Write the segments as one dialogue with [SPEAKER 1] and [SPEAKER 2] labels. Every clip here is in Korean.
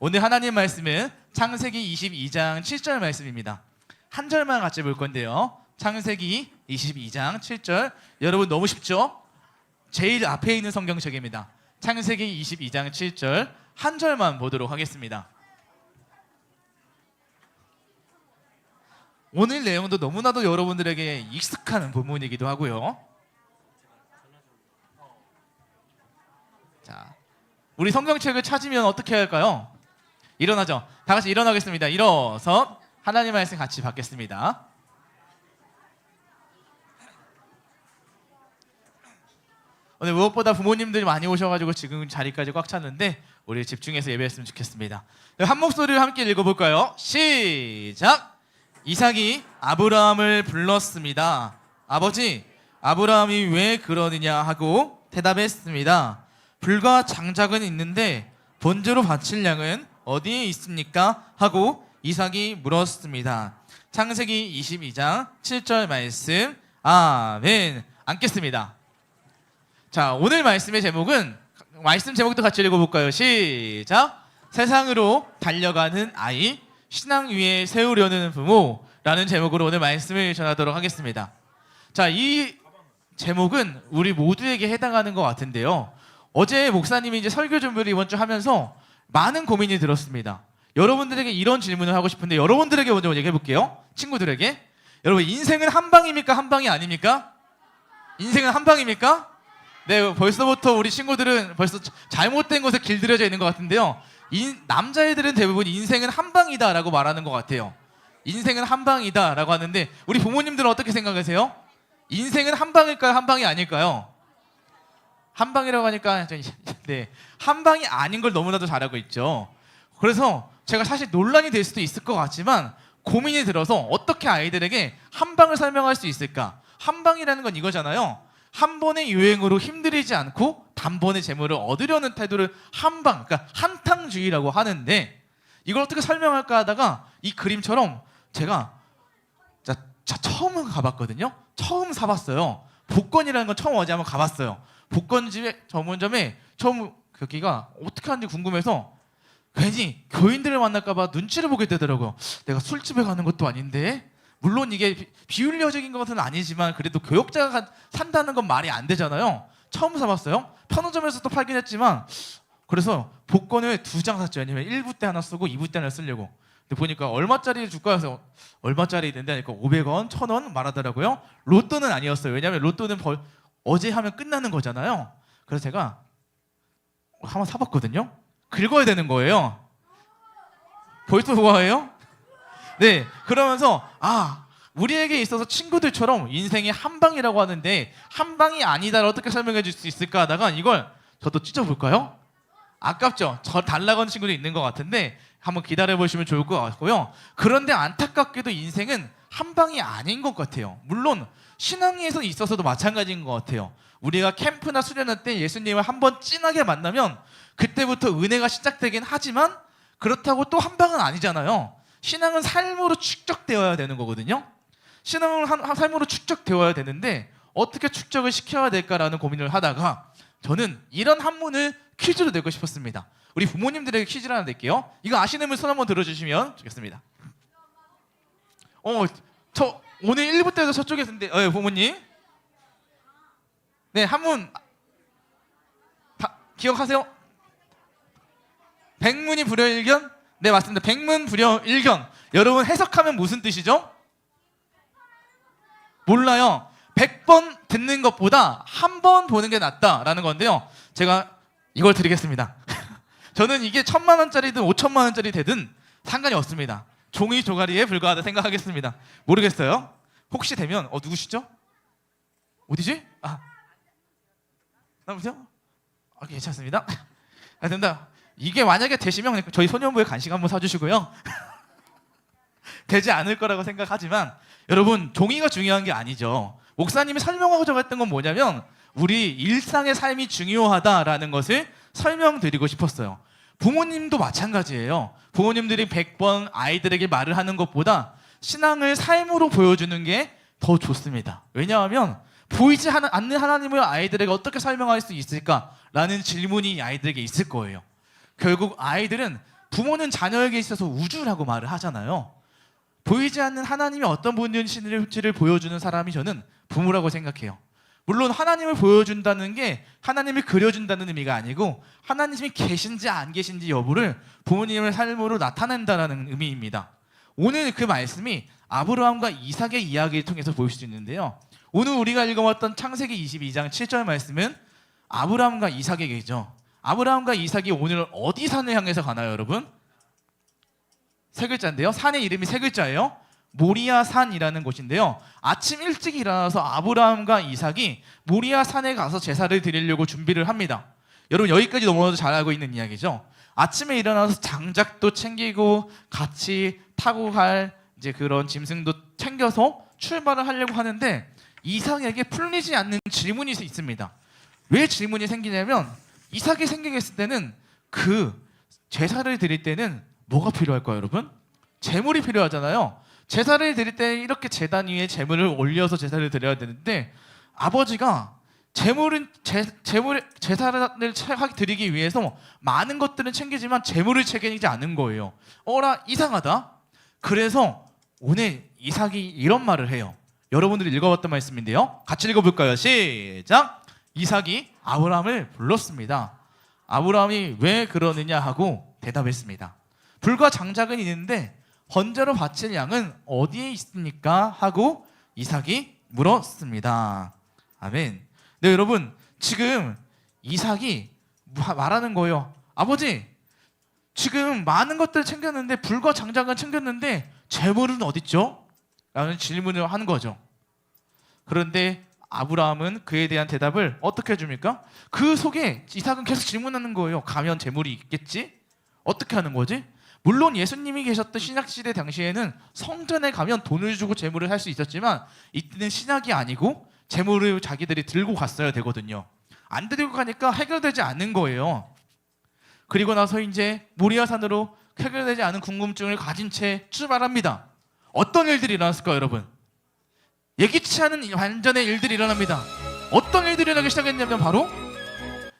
[SPEAKER 1] 오늘 하나님 말씀은 창세기 22장 7절 말씀입니다. 한 절만 같이 볼 건데요. 창세기 22장 7절. 여러분 너무 쉽죠? 제일 앞에 있는 성경책입니다. 창세기 22장 7절 한 절만 보도록 하겠습니다. 오늘 내용도 너무나도 여러분들에게 익숙한 본문이기도 하고요. 자, 우리 성경책을 찾으면 어떻게 할까요? 일어나죠. 다 같이 일어나겠습니다. 일어서 하나님 말씀 같이 받겠습니다. 오늘 무엇보다 부모님들이 많이 오셔가지고 지금 자리까지 꽉 찼는데 우리 집중해서 예배했으면 좋겠습니다. 한 목소리를 함께 읽어볼까요? 시작! 이삭이 아브라함을 불렀습니다. 아버지, 아브라함이 왜 그러느냐 하고 대답했습니다. 불과 장작은 있는데 번제로 바칠 양은 어디에 있습니까? 하고 이삭이 물었습니다. 창세기 22장 7절 말씀. 아멘. 앉겠습니다. 자, 오늘 말씀의 제목은 말씀 제목도 같이 읽어볼까요? 시작. 세상으로 달려가는 아이, 신앙 위에 세우려는 부모라는 제목으로 오늘 말씀을 전하도록 하겠습니다. 자, 이 제목은 우리 모두에게 해당하는 것 같은데요. 어제 목사님이 이제 설교 준비를 이번 주 하면서 많은 고민이 들었습니다. 여러분들에게 이런 질문을 하고 싶은데 여러분들에게 먼저 얘기해 볼게요. 친구들에게. 여러분, 인생은 한 방입니까? 한 방이 아닙니까? 인생은 한 방입니까? 네, 벌써부터 우리 친구들은 벌써 잘못된 곳에 길들여져 있는 것 같은데요. 남자애들은 대부분 인생은 한 방이다라고 말하는 것 같아요. 인생은 한 방이다라고 하는데 우리 부모님들은 어떻게 생각하세요? 인생은 한 방일까요? 한 방이 아닐까요? 한 방이라고 하니까 네, 한 방이 아닌 걸 너무나도 잘하고 있죠. 그래서 제가 사실 논란이 될 수도 있을 것 같지만 고민이 들어서 어떻게 아이들에게 한 방을 설명할 수 있을까? 한 방이라는 건 이거잖아요. 한 번의 유행으로 힘들이지 않고 단번에 재물을 얻으려는 태도를 한방, 그러니까 한탕주의라고 하는데 이걸 어떻게 설명할까 하다가 이 그림처럼 제가 처음 가봤거든요. 처음 사봤어요. 복권이라는 건 처음 어제 한번 가봤어요. 복권집에 전문점에 처음 거기가 어떻게 하는지 궁금해서 괜히 교인들을 만날까 봐 눈치를 보게 되더라고요. 내가 술집에 가는 것도 아닌데 물론 이게 비윤리적인 것은 아니지만 그래도 교역자가 산다는 건 말이 안 되잖아요. 처음 사봤어요. 편의점에서도 팔긴 했지만 그래서 복권을 2장 샀죠. 왜냐면 1부 때 하나 쓰고 2부 때 하나 쓰려고. 근데 보니까 얼마짜리 줄까 해서 얼마짜리 있는데 하니까 500원, 1000원 말하더라고요. 로또는 아니었어요. 왜냐면 로또는 어제 하면 끝나는 거잖아요. 그래서 제가 한번 사봤거든요. 긁어야 되는 거예요. 벌써 좋아해요? 네, 그러면서 우리에게 있어서 친구들처럼 인생이 한 방이라고 하는데 한 방이 아니다를 어떻게 설명해 줄 수 있을까 하다가 이걸 저도 찢어볼까요? 아깝죠? 저 달라고 하는 친구도 있는 것 같은데 한번 기다려 보시면 좋을 것 같고요. 그런데 안타깝게도 인생은 한 방이 아닌 것 같아요. 물론 신앙에서 있어서도 마찬가지인 것 같아요. 우리가 캠프나 수련회 때 예수님을 한번 진하게 만나면 그때부터 은혜가 시작되긴 하지만 그렇다고 또 한 방은 아니잖아요. 신앙은 삶으로 축적되어야 되는 거거든요. 신앙은 삶으로 축적되어야 되는데 어떻게 축적을 시켜야 될까라는 고민을 하다가 저는 이런 한문을 퀴즈로 내고 싶었습니다. 우리 부모님들에게 퀴즈를 하나 낼게요. 이거 아시는 분 손 한번 들어주시면 좋겠습니다. 저 오늘 1부 때도 저쪽에 있는데 부모님. 네, 한문 다 기억하세요? 백문이 불여일견? 네, 맞습니다. 백문불여일견. 여러분 해석하면 무슨 뜻이죠? 몰라요. 100번 듣는 것보다 한 번 보는 게 낫다라는 건데요. 제가 이걸 드리겠습니다. 저는 이게 1000만 원짜리든 5천만 원짜리 되든 상관이 없습니다. 종이 조가리에 불과하다 생각하겠습니다. 모르겠어요. 혹시 되면 누구시죠? 어디지? 나보세요? 괜찮습니다. 된다. 이게 만약에 되시면 저희 소년부에 간식 한번 사주시고요. 되지 않을 거라고 생각하지만 여러분 종이가 중요한 게 아니죠. 목사님이 설명하고자 했던 건 뭐냐면 우리 일상의 삶이 중요하다라는 것을 설명드리고 싶었어요. 부모님도 마찬가지예요. 부모님들이 100번 아이들에게 말을 하는 것보다 신앙을 삶으로 보여주는 게 더 좋습니다. 왜냐하면 보이지 않는 하나님을 아이들에게 어떻게 설명할 수 있을까라는 질문이 아이들에게 있을 거예요. 결국 아이들은 부모는 자녀에게 있어서 우주라고 말을 하잖아요. 보이지 않는 하나님이 어떤 분이신지를 보여주는 사람이 저는 부모라고 생각해요. 물론 하나님을 보여준다는 게 하나님을 그려준다는 의미가 아니고 하나님이 계신지 안 계신지 여부를 부모님의 삶으로 나타낸다는 의미입니다. 오늘 그 말씀이 아브라함과 이삭의 이야기를 통해서 볼 수 있는데요. 오늘 우리가 읽어봤던 창세기 22장 7절 말씀은 아브라함과 이삭의 얘기죠. 아브라함과 이삭이 오늘 어디 산을 향해서 가나요, 여러분? 세 글자인데요. 산의 이름이 세 글자예요. 모리아 산이라는 곳인데요. 아침 일찍 일어나서 아브라함과 이삭이 모리아 산에 가서 제사를 드리려고 준비를 합니다. 여러분 여기까지 넘어가도 잘 알고 있는 이야기죠. 아침에 일어나서 장작도 챙기고 같이 타고 갈 이제 그런 짐승도 챙겨서 출발을 하려고 하는데 이삭에게 풀리지 않는 질문이 있습니다. 왜 질문이 생기냐면 이삭이 생기겠을 때는 그 제사를 드릴 때는 뭐가 필요할까요, 여러분? 제물이 필요하잖아요. 제사를 드릴 때 이렇게 제단 위에 제물을 올려서 제사를 드려야 되는데 아버지가 제사를 드리기 위해서 많은 것들은 챙기지만 제물을 챙기지 않은 거예요. 어라 이상하다. 그래서 오늘 이삭이 이런 말을 해요. 여러분들이 읽어봤던 말씀인데요. 같이 읽어볼까요? 시작. 이삭이 아브라함을 불렀습니다. 아브라함이 왜 그러느냐 하고 대답했습니다. 불과 장작은 있는데 번제로 바칠 양은 어디에 있습니까? 하고 이삭이 물었습니다. 아멘. 네, 여러분 지금 이삭이 말하는 거예요. 아버지, 지금 많은 것들을 챙겼는데 불과 장작은 챙겼는데 제물은 어딨죠? 라는 질문을 하는 거죠. 그런데 아브라함은 그에 대한 대답을 어떻게 해줍니까? 그 속에 이삭은 계속 질문하는 거예요. 가면 제물이 있겠지? 어떻게 하는 거지? 물론 예수님이 계셨던 신약시대 당시에는 성전에 가면 돈을 주고 제물을 할 수 있었지만 이때는 신약이 아니고 제물을 자기들이 들고 갔어야 되거든요. 안 들고 가니까 해결되지 않는 거예요. 그리고 나서 이제 모리아산으로 해결되지 않은 궁금증을 가진 채 출발합니다. 어떤 일들이 일어났을까요, 여러분? 예기치 않은 완전의 일들이 일어납니다. 어떤 일들이 일어나기 시작했냐면 바로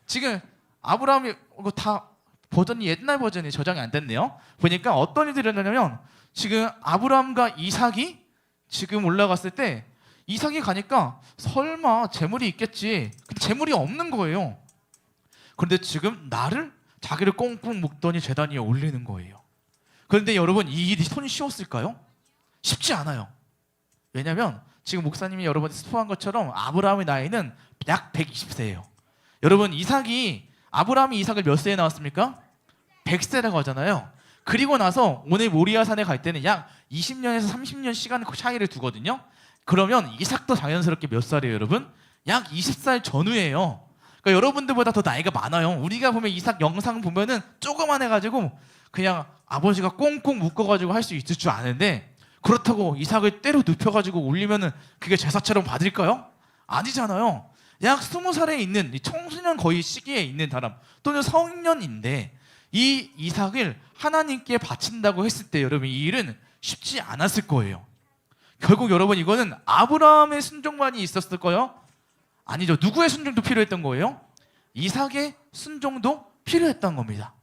[SPEAKER 1] 지금 아브라함이 다 버전이 옛날 버전이 저장이 안 됐네요. 보니까 어떤 일들이 일어나냐면 지금 아브라함과 이삭이 지금 올라갔을 때 이삭이 가니까 설마 재물이 있겠지. 근데 재물이 없는 거예요. 그런데 지금 자기를 꽁꽁 묶더니 제단 위에 올리는 거예요. 그런데 여러분 이 일이 손이 쉬웠을까요? 쉽지 않아요. 왜냐하면 지금 목사님이 여러분한테 스포한 것처럼 아브라함의 나이는 약 120세예요. 여러분 아브라함이 이삭을 몇 세에 낳았습니까? 100세라고 하잖아요. 그리고 나서 오늘 모리아산에 갈 때는 약 20년에서 30년 시간 차이를 두거든요. 그러면 이삭도 자연스럽게 몇 살이에요, 여러분? 약 20살 전후예요. 그러니까 여러분들보다 더 나이가 많아요. 우리가 보면 이삭 영상 보면은 조그만 해가지고 그냥 아버지가 꽁꽁 묶어가지고 할 수 있을 줄 아는데 그렇다고 이삭을 때로 눕혀가지고 올리면은 그게 제사처럼 받을까요? 아니잖아요. 약 20살에 있는 청소년 거의 시기에 있는 사람 또는 성년인데 이 이삭을 하나님께 바친다고 했을 때 여러분 이 일은 쉽지 않았을 거예요. 결국 여러분 이거는 아브라함의 순종만이 있었을까요? 아니죠. 누구의 순종도 필요했던 거예요? 이삭의 순종도 필요했던 겁니다.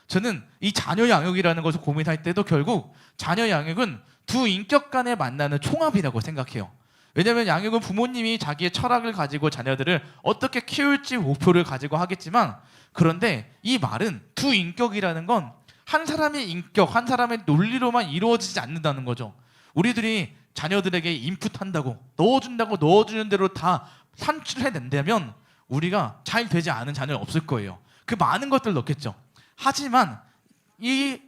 [SPEAKER 1] 저는 이 자녀 양육이라는 것을 고민할 때도 결국 자녀 양육은 두 인격 간에 만나는 총합이라고 생각해요. 왜냐하면 양육은 부모님이 자기의 철학을 가지고 자녀들을 어떻게 키울지 목표를 가지고 하겠지만 그런데 이 말은 두 인격이라는 건 한 사람의 인격, 한 사람의 논리로만 이루어지지 않는다는 거죠. 우리들이 자녀들에게 인풋한다고 넣어주는 대로 다 산출해낸다면 우리가 잘 되지 않은 자녀는 없을 거예요. 그 많은 것들을 넣겠죠. 하지만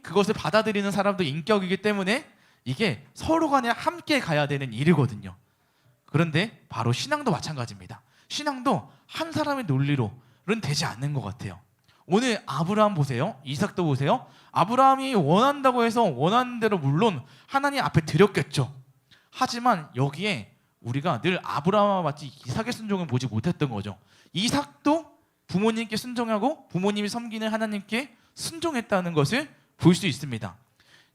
[SPEAKER 1] 그것을 받아들이는 사람도 인격이기 때문에 이게 서로 간에 함께 가야 되는 일이거든요. 그런데 바로 신앙도 마찬가지입니다. 신앙도 한 사람의 논리로는 되지 않는 것 같아요. 오늘 아브라함 보세요. 이삭도 보세요. 아브라함이 원한다고 해서 원하는 대로 물론 하나님 앞에 드렸겠죠. 하지만 여기에 우리가 늘 아브라함과 같이 이삭의 순종을 보지 못했던 거죠. 이삭도 부모님께 순종하고 부모님이 섬기는 하나님께 순종했다는 것을 볼 수 있습니다.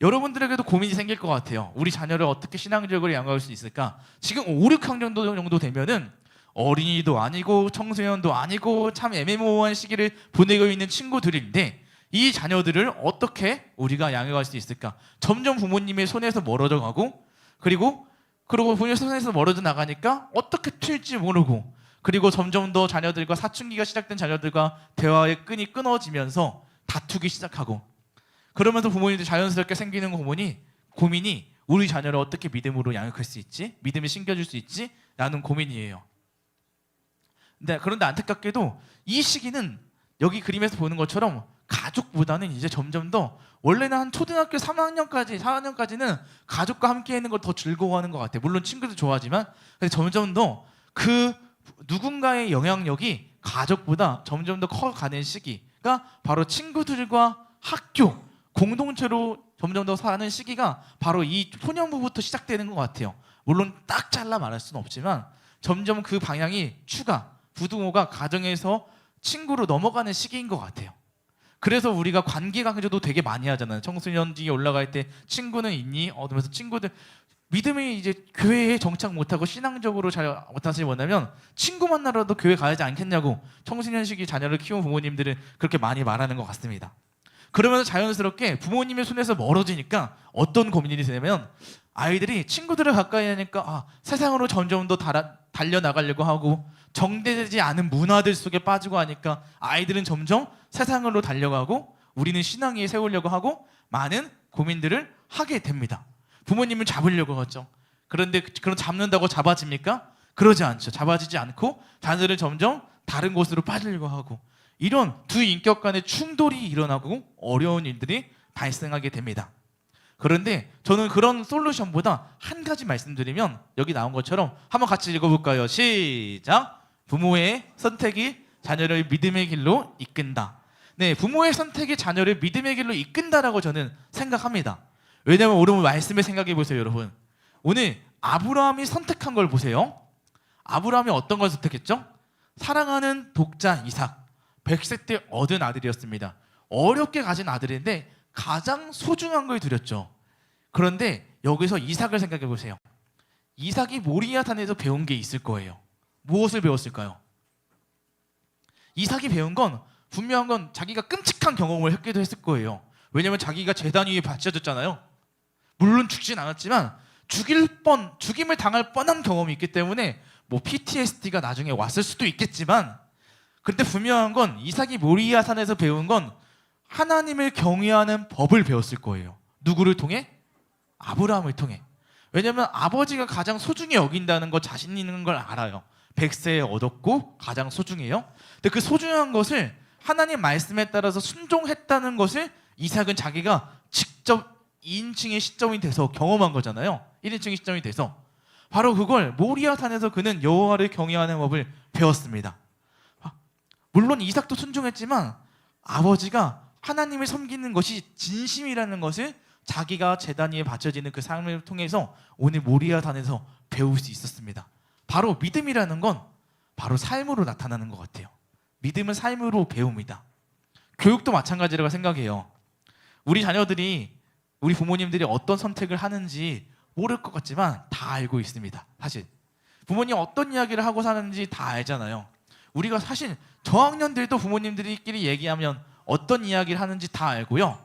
[SPEAKER 1] 여러분들에게도 고민이 생길 것 같아요. 우리 자녀를 어떻게 신앙적으로 양육할 수 있을까? 지금 5, 6학년 정도 되면은 어린이도 아니고 청소년도 아니고 참 애매모호한 시기를 보내고 있는 친구들인데 이 자녀들을 어떻게 우리가 양육할 수 있을까? 점점 부모님의 손에서 멀어져 가고 그리고 부모님의 손에서 멀어져 나가니까 어떻게 튈지 모르고 그리고 점점 더 자녀들과 사춘기가 시작된 자녀들과 대화의 끈이 끊어지면서 다투기 시작하고 그러면서 부모님들 자연스럽게 생기는 고민이 우리 자녀를 어떻게 믿음으로 양육할 수 있지? 믿음이 심겨줄 수 있지? 라는 고민이에요. 그런데 안타깝게도 이 시기는 여기 그림에서 보는 것처럼 가족보다는 이제 점점 더 원래는 한 초등학교 3학년까지 4학년까지는 가족과 함께 있는 걸 더 즐거워하는 것 같아요. 물론 친구도 좋아하지만 근데 점점 더 그 누군가의 영향력이 가족보다 점점 더 커가는 시기가 바로 친구들과 학교 공동체로 점점 더 사는 시기가 바로 이 소년부부터 시작되는 것 같아요. 물론 딱 잘라 말할 수는 없지만 점점 그 방향이 부등호가 가정에서 친구로 넘어가는 시기인 것 같아요. 그래서 우리가 관계 강조도 되게 많이 하잖아요. 청소년기에 올라갈 때 친구는 있니? 그러면서 친구들 믿음이 이제 교회에 정착 못하고 신앙적으로 잘 못하시지 뭐냐면 친구 만나러도 교회 가야지 않겠냐고 청소년 시기 자녀를 키운 부모님들은 그렇게 많이 말하는 것 같습니다. 그러면서 자연스럽게 부모님의 손에서 멀어지니까 어떤 고민이 되냐면 아이들이 친구들을 가까이 하니까 세상으로 점점 더 달려나가려고 하고 정되지 않은 문화들 속에 빠지고 하니까 아이들은 점점 세상으로 달려가고 우리는 신앙에 세우려고 하고 많은 고민들을 하게 됩니다. 부모님을 잡으려고 하죠. 그런데 그럼 잡는다고 잡아집니까? 그러지 않죠. 잡아지지 않고 자녀들은 점점 다른 곳으로 빠지려고 하고 이런 두 인격 간의 충돌이 일어나고 어려운 일들이 발생하게 됩니다. 그런데 저는 그런 솔루션보다 한 가지 말씀드리면 여기 나온 것처럼 한번 같이 읽어볼까요? 시작! 부모의 선택이 자녀를 믿음의 길로 이끈다. 네, 부모의 선택이 자녀를 믿음의 길로 이끈다라고 저는 생각합니다. 왜냐하면 오늘 말씀을 생각해 보세요, 여러분. 오늘 아브라함이 선택한 걸 보세요. 아브라함이 어떤 걸 선택했죠? 사랑하는 독자 이삭, 100세 때 얻은 아들이었습니다. 어렵게 가진 아들인데 가장 소중한 걸 드렸죠. 그런데 여기서 이삭을 생각해 보세요. 이삭이 모리아 산에서 배운 게 있을 거예요. 무엇을 배웠을까요? 이삭이 배운 건 분명한 건 자기가 끔찍한 경험을 했기도 했을 거예요. 왜냐하면 자기가 제단 위에 바쳐졌잖아요. 물론 죽진 않았지만 죽임을 당할 뻔한 경험이 있기 때문에 PTSD가 나중에 왔을 수도 있겠지만 근데 분명한 건 이삭이 모리아 산에서 배운 건 하나님을 경외하는 법을 배웠을 거예요. 누구를 통해? 아브라함을 통해. 왜냐하면 아버지가 가장 소중히 여긴다는 거 자신 있는 걸 알아요. 100세에 얻었고 가장 소중해요. 근데 그 소중한 것을 하나님 말씀에 따라서 순종했다는 것을 이삭은 자기가 직접 2인칭의 시점이 돼서 경험한 거잖아요. 1인칭의 시점이 돼서 바로 그걸 모리아 산에서 그는 여호와를 경외하는 법을 배웠습니다. 물론 이삭도 순종했지만 아버지가 하나님을 섬기는 것이 진심이라는 것을 자기가 제단 위에 바쳐지는 그 삶을 통해서 오늘 모리아 산에서 배울 수 있었습니다. 바로 믿음이라는 건 바로 삶으로 나타나는 것 같아요. 믿음은 삶으로 배웁니다. 교육도 마찬가지라고 생각해요. 우리 자녀들이 우리 부모님들이 어떤 선택을 하는지 모를 것 같지만 다 알고 있습니다. 사실 부모님 어떤 이야기를 하고 사는지 다 알잖아요. 우리가 사실 저학년들도 부모님들끼리 얘기하면 어떤 이야기를 하는지 다 알고요.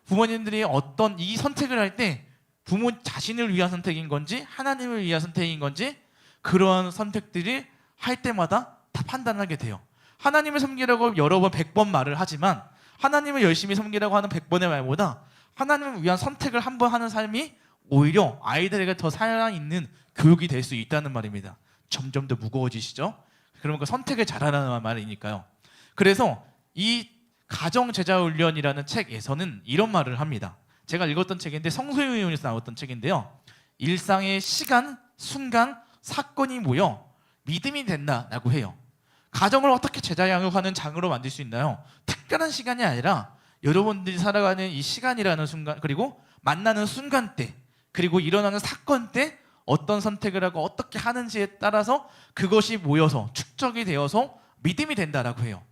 [SPEAKER 1] 부모님들이 어떤 이 선택을 할 때 부모 자신을 위한 선택인 건지 하나님을 위한 선택인 건지 그러한 선택들을 할 때마다 다 판단하게 돼요. 하나님을 섬기라고 여러 번 100번 말을 하지만 하나님을 열심히 섬기라고 하는 100번의 말보다 하나님을 위한 선택을 한 번 하는 삶이 오히려 아이들에게 더 살아있는 교육이 될 수 있다는 말입니다. 점점 더 무거워지시죠? 그러면 그 선택을 잘하라는 말이니까요. 그래서 이 가정제자훈련이라는 책에서는 이런 말을 합니다. 제가 읽었던 책인데 성소유 의원에서 나왔던 책인데요. 일상의 시간, 순간, 사건이 모여 믿음이 된다라고 해요. 가정을 어떻게 제자 양육하는 장으로 만들 수 있나요? 특별한 시간이 아니라 여러분들이 살아가는 이 시간이라는 순간 그리고 만나는 순간대 그리고 일어나는 사건 때 어떤 선택을 하고 어떻게 하는지에 따라서 그것이 모여서 축적이 되어서 믿음이 된다라고 해요.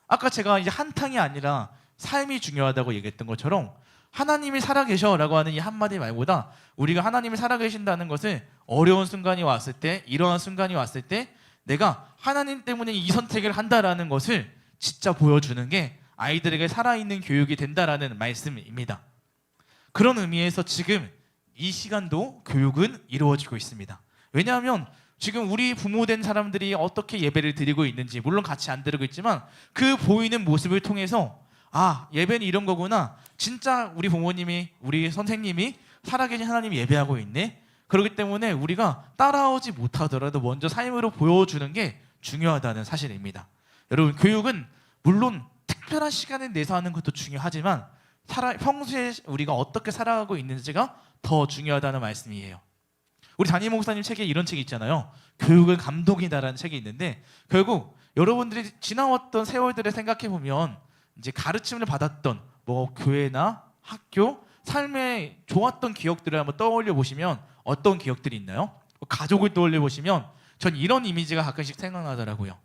[SPEAKER 1] 아까 제가 이제 한탕이 아니라 삶이 중요하다고 얘기했던 것처럼 하나님이 살아계셔라고 하는 이 한마디 말보다 우리가 하나님이 살아계신다는 것을 어려운 순간이 왔을 때 이러한 순간이 왔을 때 내가 하나님 때문에 이 선택을 한다라는 것을 진짜 보여주는 게 아이들에게 살아있는 교육이 된다라는 말씀입니다. 그런 의미에서 지금 이 시간도 교육은 이루어지고 있습니다. 왜냐하면 지금 우리 부모된 사람들이 어떻게 예배를 드리고 있는지 물론 같이 안 드리고 있지만 그 보이는 모습을 통해서 아, 예배는 이런 거구나. 진짜 우리 부모님이 우리 선생님이 살아계신 하나님 예배하고 있네. 그렇기 때문에 우리가 따라오지 못하더라도 먼저 삶으로 보여주는 게 중요하다는 사실입니다. 여러분, 교육은 물론 특별한 시간을 내서 하는 것도 중요하지만 평소에 우리가 어떻게 살아가고 있는지가 더 중요하다는 말씀이에요. 우리 담임 목사님 책에 이런 책이 있잖아요. 교육은 감동이다라는 책이 있는데 결국 여러분들이 지나왔던 세월들을 생각해 보면 이제 가르침을 받았던 뭐 교회나 학교, 삶에 좋았던 기억들을 한번 떠올려 보시면 어떤 기억들이 있나요? 가족을 떠올려 보시면 전 이런 이미지가 가끔씩 생각나더라고요.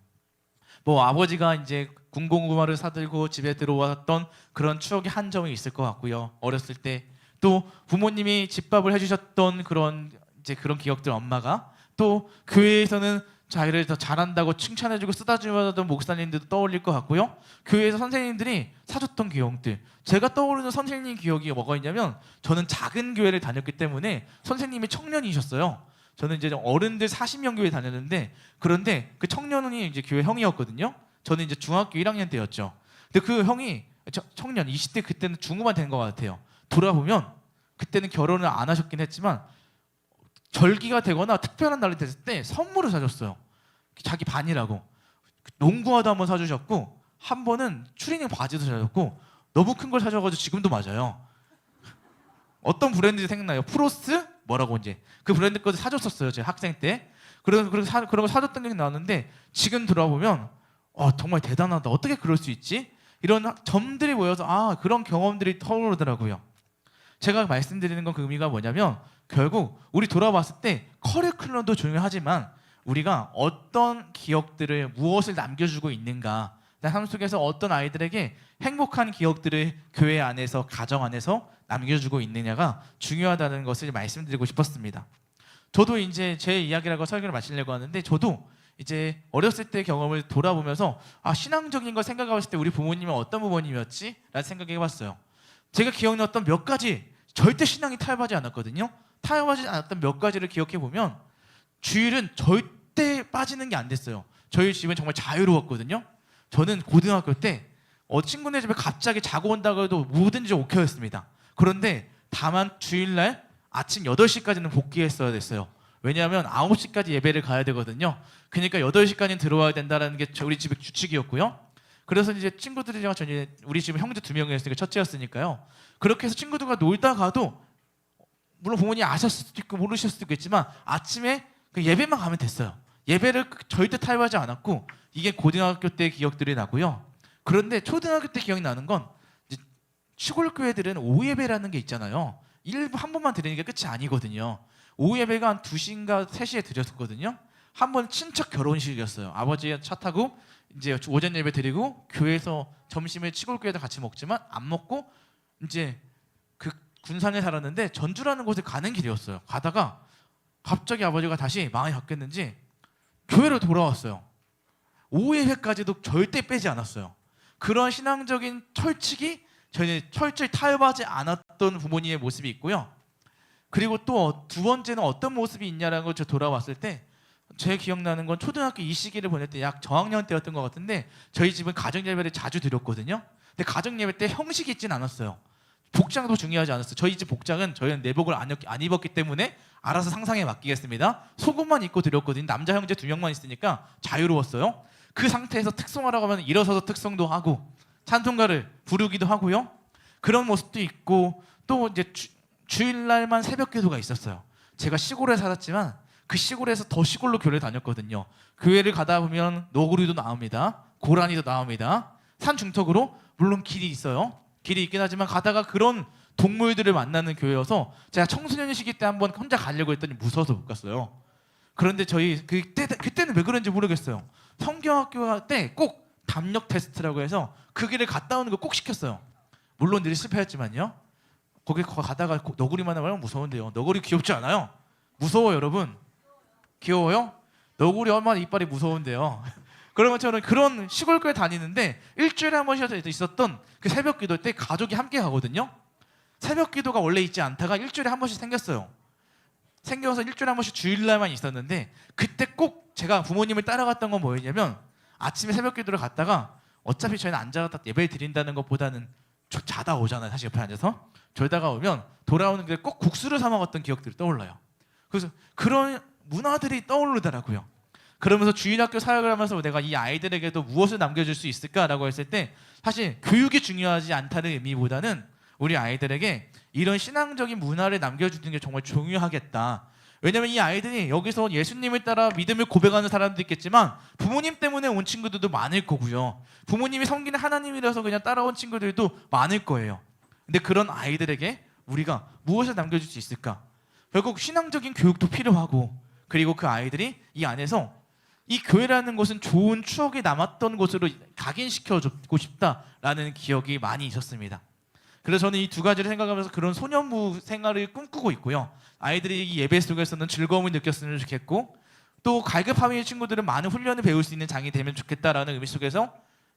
[SPEAKER 1] 뭐 아버지가 이제 군고구마를 사들고 집에 들어왔던 그런 추억이 한 점이 있을 것 같고요. 어렸을 때 또 부모님이 집밥을 해주셨던 그런 이제 그런 기억들, 엄마가 또 교회에서는 자기를 더 잘한다고 칭찬해주고 쓰다주던 목사님들도 떠올릴 것 같고요. 교회에서 선생님들이 사줬던 기억들, 제가 떠오르는 선생님 기억이 뭐가 있냐면 저는 작은 교회를 다녔기 때문에 선생님이 청년이셨어요. 저는 이제 어른들 40명 교회 다녔는데 그런데 그 청년이 이제 교회 형이었거든요. 저는 이제 중학교 1학년 때였죠. 근데 그 형이 청년 20대 그때는 중후반 된 것 같아요. 돌아보면 그때는 결혼을 안 하셨긴 했지만 절기가 되거나 특별한 날이 됐을 때 선물을 사줬어요. 자기 반이라고. 농구화도 한번 사주셨고 한 번은 추리닝 바지도 사줬고 너무 큰 걸 사줘가지고 지금도 맞아요. 어떤 브랜드 생각나요? 프로스? 뭐라고 이제 그 브랜드 것도 사줬었어요. 제 학생 때. 그런 거 사줬던 게 나왔는데 지금 돌아보면 정말 대단하다. 어떻게 그럴 수 있지? 이런 점들이 모여서 그런 경험들이 떠오르더라고요. 제가 말씀드리는 건 그 의미가 뭐냐면 결국 우리 돌아봤을 때 커리큘럼도 중요하지만 우리가 어떤 기억들을 무엇을 남겨주고 있는가, 삶 속에서 어떤 아이들에게 행복한 기억들을 교회 안에서 가정 안에서 남겨주고 있느냐가 중요하다는 것을 말씀드리고 싶었습니다. 저도 이제 제 이야기라고 설교를 마치려고 하는데 저도 이제 어렸을 때 경험을 돌아보면서 신앙적인 걸 생각해봤을 때 우리 부모님은 어떤 부모님이었지? 라는 생각해봤어요. 제가 기억났던 몇 가지 절대 신앙이 타협하지 않았거든요. 타협하지 않았던 몇 가지를 기억해보면 주일은 절대 빠지는 게 안 됐어요. 저희 집은 정말 자유로웠거든요. 저는 고등학교 때 친구네 집에 갑자기 자고 온다고 해도 뭐든지 오케이였습니다. 그런데 다만 주일날 아침 8시까지는 복귀했어야 됐어요. 왜냐하면 9시까지 예배를 가야 되거든요. 그러니까 8시까지는 들어와야 된다는 게 우리 집의 규칙이었고요. 그래서 이제 친구들이랑 우리 집은 형제 2명이었으니까 첫째였으니까요. 그렇게 해서 친구들과 놀다 가도 물론 부모님이 아셨을 수도 있고 모르셨을 수도 있겠지만 아침에 그 예배만 가면 됐어요. 예배를 절대 타협하지 않았고 이게 고등학교 때 기억들이 나고요. 그런데 초등학교 때 기억이 나는 건 이제 시골 교회들은 오후 예배라는 게 있잖아요. 한 번만 드리는 게 끝이 아니거든요. 오후 예배가 한 2시인가 3시에 드렸었거든요. 한 번 친척 결혼식이었어요. 아버지가 차 타고 이제 오전 예배 드리고 교회에서 점심을 시골 교회에서 같이 먹지만 안 먹고 이제 그 군산에 살았는데 전주라는 곳에 가는 길이었어요. 가다가 갑자기 아버지가 다시 마음이 바뀌었는지 교회로 돌아왔어요. 오후 예배까지도 절대 빼지 않았어요. 그런 신앙적인 철칙이 저희는 철저히 타협하지 않았던 부모님의 모습이 있고요. 그리고 또 두 번째는 어떤 모습이 있냐라는 걸 돌아왔을 때 제 기억나는 건 초등학교 이 시기를 보낼 때 약 저학년 때였던 것 같은데 저희 집은 가정예배를 자주 드렸거든요. 근데 가정예배 때 형식이 있진 않았어요. 복장도 중요하지 않았어요. 저희 집 복장은 저희는 내복을 안 입었기 때문에 알아서 상상에 맡기겠습니다. 속옷만 입고 드렸거든요. 남자 형제 2명만 있으니까 자유로웠어요. 그 상태에서 특송하라고 하면 일어서서 특송도 하고 찬송가를 부르기도 하고요. 그런 모습도 있고 또 이제 주일날만 새벽 기도가 있었어요. 제가 시골에 살았지만 그 시골에서 더 시골로 교회를 다녔거든요. 교회를 가다 보면 너구리도 나옵니다. 고라니도 나옵니다. 산 중턱으로 물론 길이 있어요. 길이 있긴 하지만 가다가 그런 동물들을 만나는 교회여서 제가 청소년 시기 때 한번 혼자 가려고 했더니 무서워서 못 갔어요. 그런데 저희 그때는 왜 그런지 모르겠어요. 성경학교 때 꼭 담력 테스트라고 해서 그 길을 갔다 오는 거 꼭 시켰어요. 물론 늘 실패했지만요. 거기 가다가 너구리만 하면 무서운데요. 너구리 귀엽지 않아요? 무서워요, 여러분. 귀여워요? 너구리 얼마나 이빨이 무서운데요. 그러면 저는 그런 시골교회 다니는데 일주일에 한 번씩 있었던 그 새벽 기도 때 가족이 함께 가거든요. 새벽 기도가 원래 있지 않다가 일주일에 한 번씩 생겼어요. 생겨서 일주일에 한 번씩 주일날만 있었는데 그때 꼭 제가 부모님을 따라갔던 건 뭐였냐면 아침에 새벽 기도를 갔다가 어차피 저희는 앉아서 예배를 드린다는 것보다는 자다 오잖아요. 사실 옆에 앉아서 졸다가 오면 돌아오는 길에 꼭 국수를 사 먹었던 기억들이 떠올라요. 그래서 그런 문화들이 떠오르더라고요. 그러면서 주일학교 사역을 하면서 내가 이 아이들에게도 무엇을 남겨줄 수 있을까라고 했을 때 사실 교육이 중요하지 않다는 의미보다는 우리 아이들에게 이런 신앙적인 문화를 남겨주는 게 정말 중요하겠다. 왜냐면 이 아이들이 여기서 예수님을 따라 믿음을 고백하는 사람도 있겠지만 부모님 때문에 온 친구들도 많을 거고요. 부모님이 섬기는 하나님이라서 그냥 따라온 친구들도 많을 거예요. 근데 그런 아이들에게 우리가 무엇을 남겨줄 수 있을까? 결국 신앙적인 교육도 필요하고 그리고 그 아이들이 이 안에서 이 교회라는 곳은 좋은 추억이 남았던 곳으로 각인시켜주고 싶다라는 기억이 많이 있었습니다. 그래서 저는 이 두 가지를 생각하면서 그런 소년부 생활을 꿈꾸고 있고요. 아이들이 이 예배 속에서는 즐거움을 느꼈으면 좋겠고 또 갈급함의 친구들은 많은 훈련을 배울 수 있는 장이 되면 좋겠다라는 의미 속에서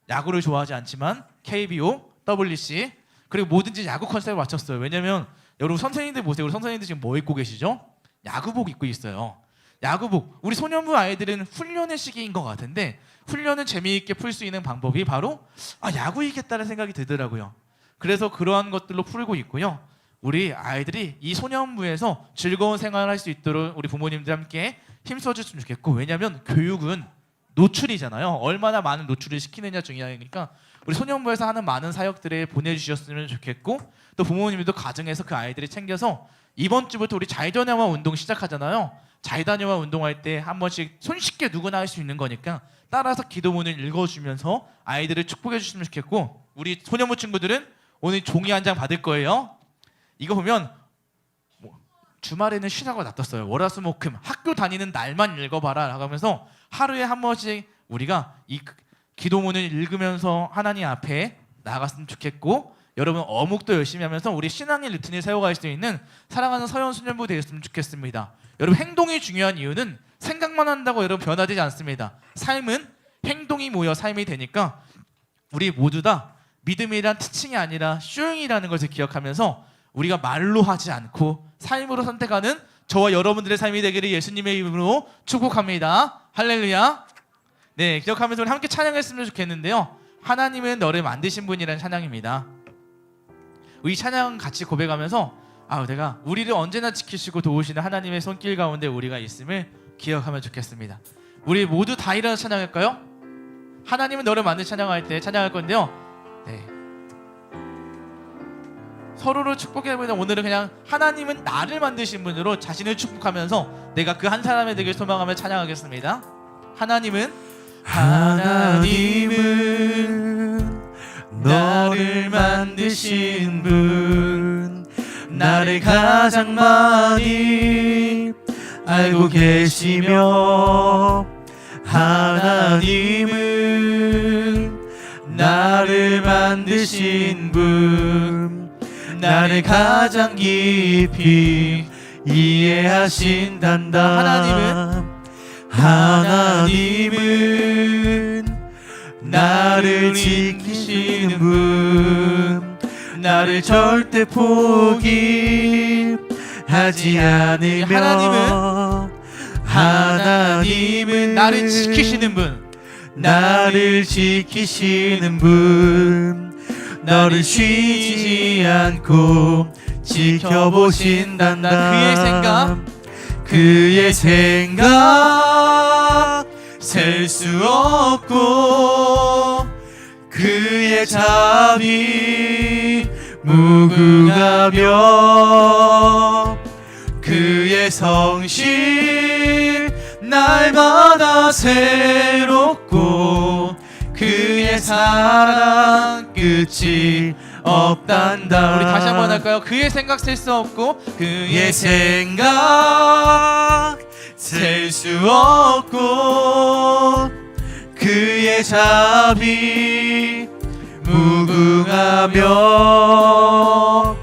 [SPEAKER 1] 야구를 좋아하지 않지만 KBO, WC 그리고 뭐든지 야구 컨셉을 맞췄어요. 왜냐면 여러분 선생님들 보세요. 우리 선생님들 지금 뭐 입고 계시죠? 야구복 입고 있어요. 야구복. 우리 소년부 아이들은 훈련의 시기인 것 같은데 훈련을 재미있게 풀 수 있는 방법이 바로 야구이겠다는 생각이 들더라고요. 그래서 그러한 것들로 풀고 있고요. 우리 아이들이 이 소년부에서 즐거운 생활을 할 수 있도록 우리 부모님들 함께 힘써줬으면 좋겠고 왜냐하면 교육은 노출이잖아요. 얼마나 많은 노출을 시키느냐 중요하니까 우리 소년부에서 하는 많은 사역들을 보내주셨으면 좋겠고 또 부모님들도 가정에서 그 아이들이 챙겨서 이번 주부터 우리 자유다녀와 운동 시작하잖아요. 자유다녀와 운동할 때 한 번씩 손쉽게 누구나 할 수 있는 거니까 따라서 기도문을 읽어주면서 아이들을 축복해 주시면 좋겠고 우리 소년부 친구들은 오늘 종이 한 장 받을 거예요. 이거 보면 주말에는 쉬라고 놔뒀어요. 월화수목금 학교 다니는 날만 읽어봐라 라고 하면서 하루에 한 번씩 우리가 이 기도문을 읽으면서 하나님 앞에 나아갔으면 좋겠고 여러분 어묵도 열심히 하면서 우리 신앙의 루틴을 세워갈 수 있는 사랑하는 서현소년부 되었으면 좋겠습니다. 여러분 행동이 중요한 이유는 생각만 한다고 여러분 변화되지 않습니다. 삶은 행동이 모여 삶이 되니까 우리 모두 다 믿음이란 티칭이 아니라 쇼잉이라는 것을 기억하면서 우리가 말로 하지 않고 삶으로 선택하는 저와 여러분들의 삶이 되기를 예수님의 이름으로 축복합니다. 할렐루야. 네, 기억하면서 우리 함께 찬양했으면 좋겠는데요. 하나님은 너를 만드신 분이라는 찬양입니다. 우리 찬양 같이 고백하면서 내가 우리를 언제나 지키시고 도우시는 하나님의 손길 가운데 우리가 있음을 기억하면 좋겠습니다. 우리 모두 다 일어나서 찬양할까요? 하나님은 너를 만든 찬양할 때 찬양할 건데요. 네. 서로를 축복해보자. 오늘은 그냥 하나님은 나를 만드신 분으로 자신을 축복하면서 내가 그 한 사람의 되길 소망하며 찬양하겠습니다. 하나님은 나를 만드신 분 나를 가장 많이 알고 계시며 하나님은 나를 만드신 분 나를 가장 깊이 이해하신단다. 하나님은 나를 지키시는 분 나를 절대 포기하지 않으며 하나님은 나를 지키시는 분 나를 지키시는 분 너를 쉬지 않고 지켜보신단다. 그의 생각 셀 수 없고 그의 자비 무궁하며 그의 성실 날마다 새롭고 그의 사랑 끝이 없단다. 우리 다시 한번 할까요? 그의 생각 셀 수 없고 그의 생각 셀 수 없고 그의 자비 무궁하며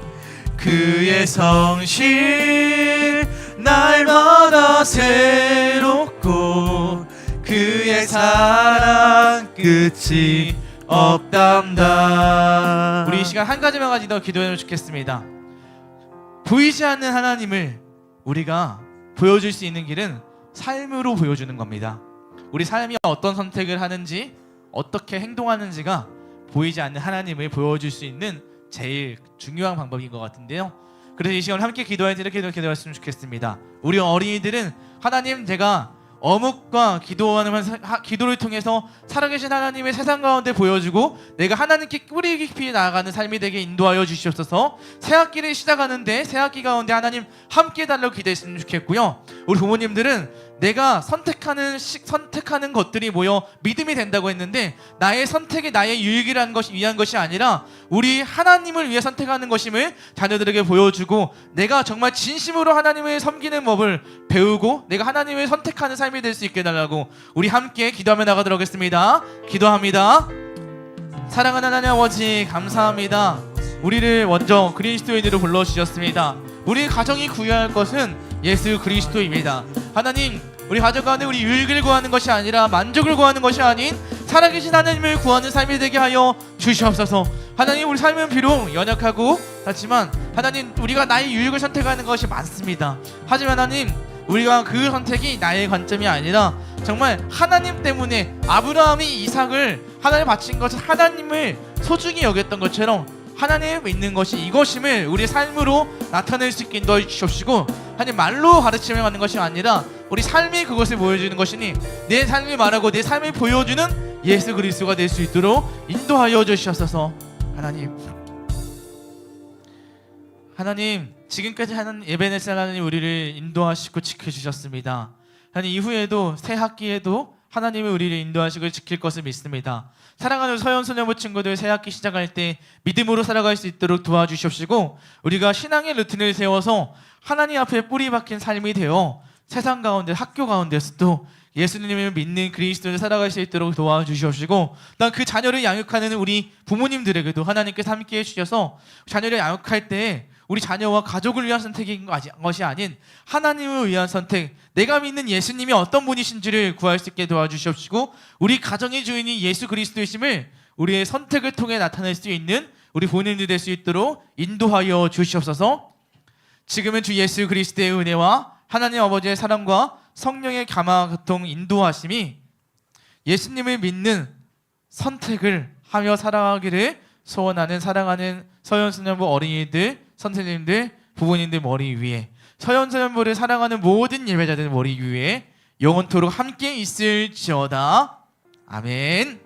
[SPEAKER 1] 그의 성실 날마다 새롭고 그의 사랑 끝이 없단다. 우리 이 시간 한 가지만 가지고 기도해 주겠습니다. 보이지 않는 하나님을 우리가 보여줄 수 있는 길은 삶으로 보여주는 겁니다. 우리 삶이 어떤 선택을 하는지 어떻게 행동하는지가 보이지 않는 하나님을 보여줄 수 있는 제일 중요한 방법인 것 같은데요. 그래서 이 시간을 함께 기도했으면 좋겠습니다. 우리 어린이들은 하나님, 제가 어묵과 기도를 통해서 살아계신 하나님의 세상 가운데 보여주고 내가 하나님께 뿌리 깊이 나아가는 삶이 되게 인도하여 주시옵소서. 새 학기를 시작하는데 새 학기 가운데 하나님 함께 달라고 기도했으면 좋겠고요. 우리 부모님들은 내가 선택하는 것들이 모여 믿음이 된다고 했는데 나의 선택이 나의 유익을 위한 것이 아니라 우리 하나님을 위해 선택하는 것임을 자녀들에게 보여주고 내가 정말 진심으로 하나님을 섬기는 법을 배우고 내가 하나님을 선택하는 삶이 될 수 있게 해달라고 우리 함께 기도하며 나가도록 하겠습니다. 기도합니다. 사랑하는 하나님 아버지, 감사합니다. 우리를 먼저 그리스도인으로 불러주셨습니다. 우리 가정이 구해할 것은 예수 그리스도입니다. 하나님, 우리 가정 가운데 우리 유익을 구하는 것이 아니라 만족을 구하는 것이 아닌 살아계신 하나님을 구하는 삶이 되게 하여 주시옵소서. 하나님, 우리 삶은 비록 연약하고 하지만 하나님, 우리가 나의 유익을 선택하는 것이 많습니다. 하지만 하나님, 우리가 그 선택이 나의 관점이 아니라 정말 하나님 때문에 아브라함이 이삭을 하나님에 바친 것은 하나님을 소중히 여겼던 것처럼 하나님을 믿는 것이 이것임을 우리의 삶으로 나타낼 수 있게 인도해 주시옵시고, 하나님 말로 가르치며 가는 것이 아니라 우리 삶이 그것을 보여주는 것이니 내 삶이 말하고 내 삶을 보여주는 예수 그리스도가 될 수 있도록 인도하여 주시옵소서. 하나님 지금까지 하는 예배넷 하나님 우리를 인도하시고 지켜주셨습니다. 하나님 이후에도 새 학기에도 하나님이 우리를 인도하시고 지킬 것을 믿습니다. 사랑하는 서연소년부 친구들, 새 학기 시작할 때 믿음으로 살아갈 수 있도록 도와주시옵시고, 우리가 신앙의 루틴을 세워서 하나님 앞에 뿌리 박힌 삶이 되어 세상 가운데 학교 가운데서도 예수님을 믿는 그리스도를 살아갈 수 있도록 도와주시옵시고, 난 그 자녀를 양육하는 우리 부모님들에게도 하나님께서 함께 해주셔서 자녀를 양육할 때 우리 자녀와 가족을 위한 선택인 것이 아닌 하나님을 위한 선택, 내가 믿는 예수님이 어떤 분이신지를 구할 수 있게 도와주시옵시고, 우리 가정의 주인이 예수 그리스도이심을 우리의 선택을 통해 나타낼 수 있는 우리 본인들이 될 수 있도록 인도하여 주시옵소서. 지금은 주 예수 그리스도의 은혜와 하나님 아버지의 사랑과 성령의 감화교통 인도하심이 예수님을 믿는 선택을 하며 살아가기를 소원하는 사랑하는 서연소년부 어린이들, 선생님들, 부모님들 머리 위에, 서연소년부를 사랑하는 모든 예배자들 머리 위에 영원토록 함께 있을지어다. 아멘.